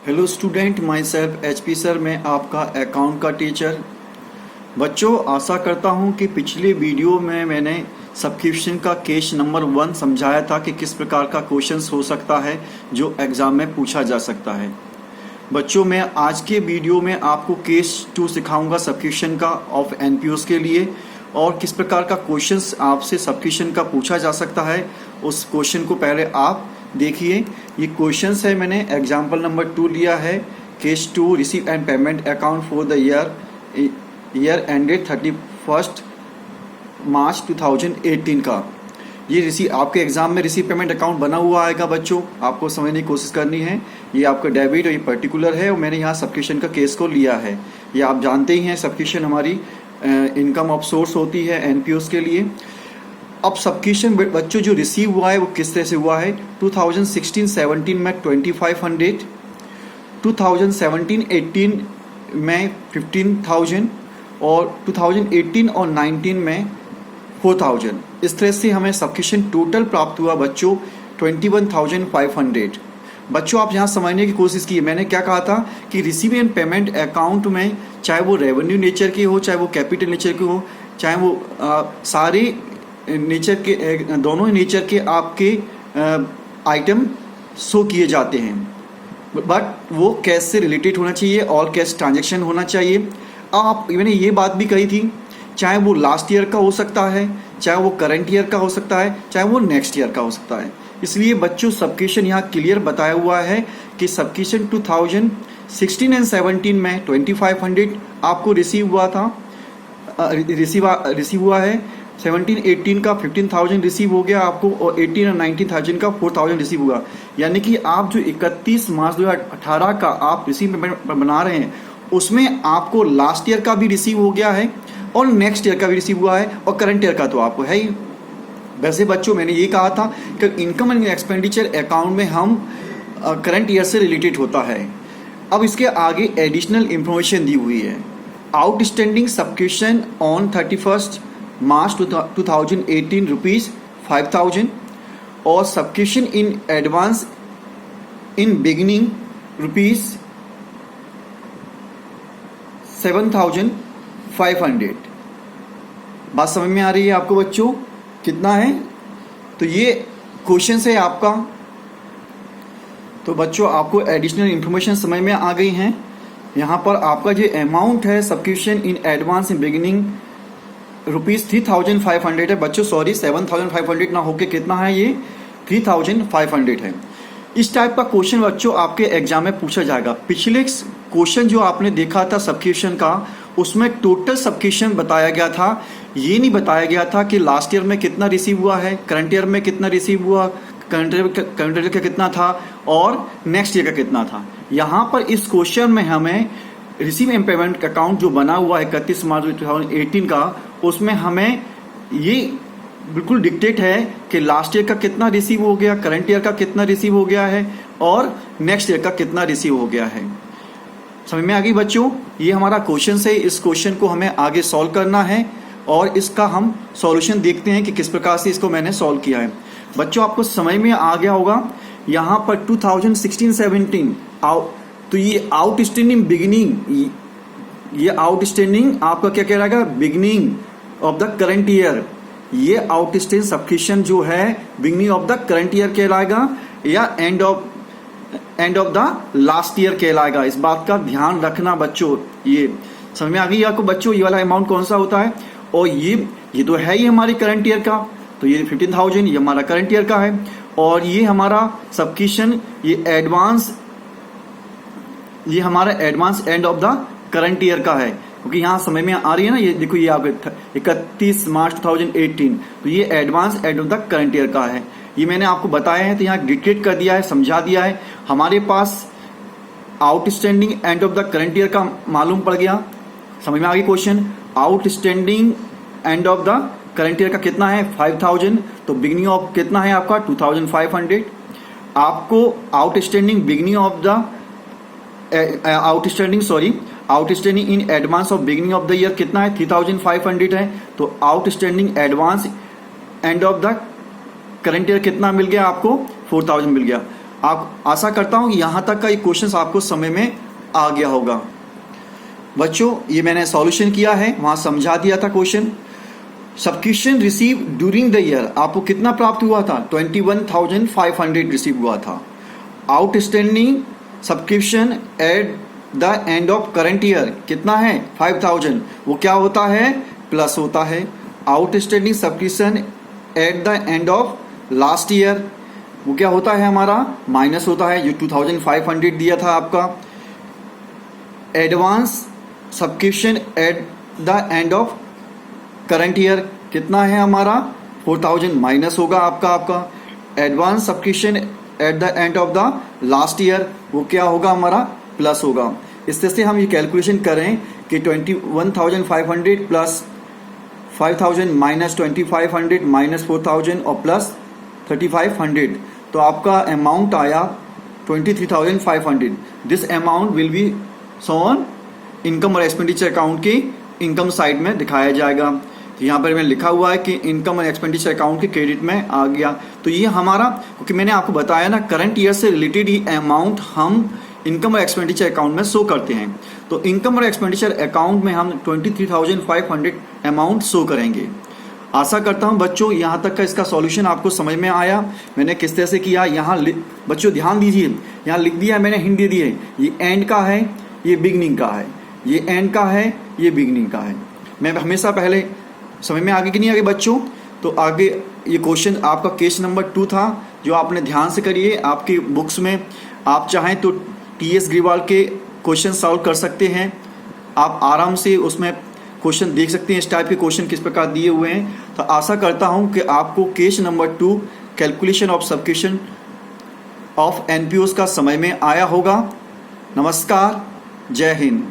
Hello student, my self HP sir, मैं आपका account का टीचर। बच्चों, आशा करता हूं कि पिछले वीडियो में मैंने सब्सक्रिप्शन का केस नंबर 1 समझाया था कि किस प्रकार का क्वेश्चंस हो सकता है जो एग्ज़ाम में पूछा जा सकता है। बच्चों, मैं आज के वीडियो में आपको केस 2 सिखाऊंगा सब्सक्रिप्शन का ऑफ NPOs के लिए, और किस प्रकार का क्वेश्चंस आपसे सब्सक्रिप्शन का पूछा जा सकता है। उस क्वेश्चन को पहले आप देखिए। ये क्वेश्चंस है, मैंने एग्जाम्पल नंबर 2 लिया है। Case 2, receive and payment account for the year ended 31 मार्च 2018 का। ये आपके एग्जाम में रिसीव पेमेंट अकाउंट बना हुआ आएगा। बच्चों, आपको समझने की कोशिश करनी है। ये आपका डेबिट और ये पर्टिकुलर है, और मैंने यहाँ सब्सक्रिप्शन का केस को लिया है। ये आप जानते ही हैं, सब्सक्रिप्शन हमारी इनकम ऑफ सोर्स होती है NPOs के लिए। अब सब्सक्रिप्शन बच्चों जो रिसीव हुआ है वो किस तरह से हुआ है। 2016-17 में 2500, 2017-18 में 15,000 और 2018 और 19 में 4,000। इस तरह से हमें सब्सक्रिप्शन टोटल प्राप्त हुआ बच्चों 21,500। बच्चों, आप यहाँ समझने की कोशिश की। मैंने क्या कहा था कि रिसीव एंड पेमेंट अकाउंट में चाहे वो रेवेन्यू नेचर के हो, चाहे वो कैपिटल नेचर के हो, चाहे वो सारे नेचर के, दोनों ही नेचर के आपके आइटम शो किए जाते हैं, बट वो कैश से रिलेटेड होना चाहिए और कैश ट्रांजैक्शन होना चाहिए। आप, मैंने ये बात भी कही थी, चाहे वो लास्ट ईयर का हो सकता है, चाहे वो करंट ईयर का हो सकता है, चाहे वो नेक्स्ट ईयर का हो सकता है। इसलिए बच्चों, सब्सक्रिप्शन यहाँ क्लियर बताया हुआ है कि सब्सक्रिप्शन 2016 एंड 17 में 2500 आपको रिसीव हुआ था, रिसीव हुआ है। 17-18 का 15,000 रिसीव हो गया आपको, और 18 और 19,000 का 4,000 रिसीव हुआ। यानी कि आप जो 31 मार्च 2018 का आप रिसीव पेमेंट बना रहे हैं, उसमें आपको लास्ट ईयर का भी रिसीव हो गया है और नेक्स्ट ईयर का भी रिसीव हुआ है, और करंट ईयर का तो आपको है ही। वैसे बच्चों, मैंने ये कहा था कि इनकम एंड एक्सपेंडिचर अकाउंट में हम करंट ईयर से रिलेटेड होता है। अब इसके आगे एडिशनल इंफॉर्मेशन दी हुई है। Outstanding subscription on 31 March 2018 rupees 5,000, और subscription in advance in beginning rupees 7,500। बात समझ में आ रही है आपको बच्चों? कितना है? तो ये क्वेश्चन है आपका। तो बच्चों, आपको एडिशनल इंफॉर्मेशन समझ में आ गई हैं। यहाँ पर आपका जो अमाउंट है subscription in advance in beginning rupees 3,500 है। बच्चों सॉरी, 7,500 ना होके कितना है, ये 3,500 है। इस टाइप का क्वेश्चन बच्चों आपके एग्जाम में पूछा जाएगा। पिछले क्वेश्चन जो आपने देखा था सब्सक्रिप्शन का, उसमें टोटल सब्सक्रिप्शन बताया गया था। ये नहीं बताया गया था कि लास्ट ईयर में कितना रिसीव हुआ है, करंट ईयर में कितना रिसीव हुआ, करंट ईयर का कितना था, और नेक्स्ट ईयर का कितना था। यहाँ पर इस क्वेश्चन में हमें रिसीव एंड पेमेंट अकाउंट जो बना हुआ है 31 मार्च 2018 का, उसमें हमें ये बिल्कुल डिक्टेट है कि लास्ट ईयर का कितना रिसीव हो गया, करंट ईयर का कितना रिसीव हो गया है, और नेक्स्ट ईयर का कितना रिसीव हो गया है। समझ में आ गई बच्चों? ये हमारा क्वेश्चन है। इस क्वेश्चन को हमें आगे सॉल्व करना है, और इसका हम सॉल्यूशन देखते हैं कि किस प्रकार से इसको मैंने सॉल्व किया है। बच्चों, आपको समझ में आ गया होगा। यहाँ पर 2016-17 तो ये आउटस्टैंडिंग बिगिनिंग, ये आउटस्टैंडिंग आपका क्या कह रहा है, beginning of the current year. ये आउटस्टैंडिंग सब्सक्रिप्शन जो है beginning of the current year कहलाएगा, या and of the last year कहलाएगा। इस बात का ध्यान रखना बच्चों। ये समझ में आ गई आपको बच्चों? ये वाला अमाउंट कौन सा होता है, और ये तो है ही हमारी करंट ईयर का। तो ये 15,000 ये हमारा करंट ईयर का है, और ये हमारा सब्सक्रिप्शन, ये हमारा advance and of the current year का है। क्योंकि यहाँ समझ में आ रही है ना, ये देखो, ये आपके 31 मार्च 2018, तो ये advance and of the current year का है। ये मैंने आपको बताया है, तो यहाँ डिक्टेट कर दिया है, समझा दिया है। हमारे पास outstanding end of the current year का मालूम पड़ गया। समझ में आ गई question? Outstanding end of the current year का कितना है, 5,000। तो बिगिनिंग ऑफ कितना है आपका, 2,500। आपको outstanding beginning of the outstanding in advance of beginning of the year कितना है, 3,500 है। तो outstanding advance and of the current year कितना मिल गया आपको, 4,000 मिल गया। आप आशा करता हूँ कि यहाँ तक का ये क्वेश्चन आपको समझ में आ गया होगा। बच्चों ये मैंने सॉल्यूशन किया है, वहाँ समझा दिया था question. Subscription receive during the year आपको कितना प्राप्त हुआ था? 21,500 रिसीव हुआ था। Outstanding subscription at the end of current year कितना है? 5,000। वो क्या होता है? प्लस होता है। Outstanding subscription at the end of last year वो क्या होता है हमारा? माइनस होता है। ये 2,500 दिया था आपका। Advance subscription at the end of current year कितना है हमारा? 4,000 माइनस होगा आपका। Advance subscription at the end of the last year वो क्या होगा हमारा? प्लस होगा। इस तरह से हम ये कैलकुलेशन करें कि 21,500 प्लस 5,000 माइनस 2,500 माइनस 4,000 और प्लस 3,500 तो आपका अमाउंट आया 23,500। This amount will be shown income और एक्सपेंडिचर अकाउंट की इनकम साइड में दिखाया जाएगा। तो यहाँ पर मैंने लिखा हुआ है कि इनकम और एक्सपेंडिचर अकाउंट के क्रेडिट में आ गया। तो ये हमारा, क्योंकि मैंने आपको बताया ना करंट ईयर से रिलेटेड ही अमाउंट हम इनकम और एक्सपेंडिचर अकाउंट में शो करते हैं। तो इनकम और एक्सपेंडिचर अकाउंट में हम 23,500 अमाउंट शो करेंगे। आशा करता हूँ बच्चों यहाँ तक का इसका सॉल्यूशन आपको समझ में आया। मैंने किस तरह से किया यहाँ बच्चों ध्यान दीजिए, यहाँ लिख दिया मैंने, हिंट दे दी है। ये एंड का है, ये बिगनिंग का है, ये एंड का है, ये बिगनिंग का है। मैं हमेशा पहले समझ में आगे कि नहीं आगे बच्चों? तो आगे ये क्वेश्चन आपका केस नंबर 2 था जो आपने ध्यान से करिए। आपकी बुक्स में आप चाहें तो TS ग्रीवाल के क्वेश्चन सॉल्व कर सकते हैं। आप आराम से उसमें क्वेश्चन देख सकते हैं, इस टाइप के क्वेश्चन किस प्रकार दिए हुए हैं। तो आशा करता हूं कि आपको case number 2 calculation of subscription of NPOs का समझ में आया होगा। नमस्कार, जय हिंद।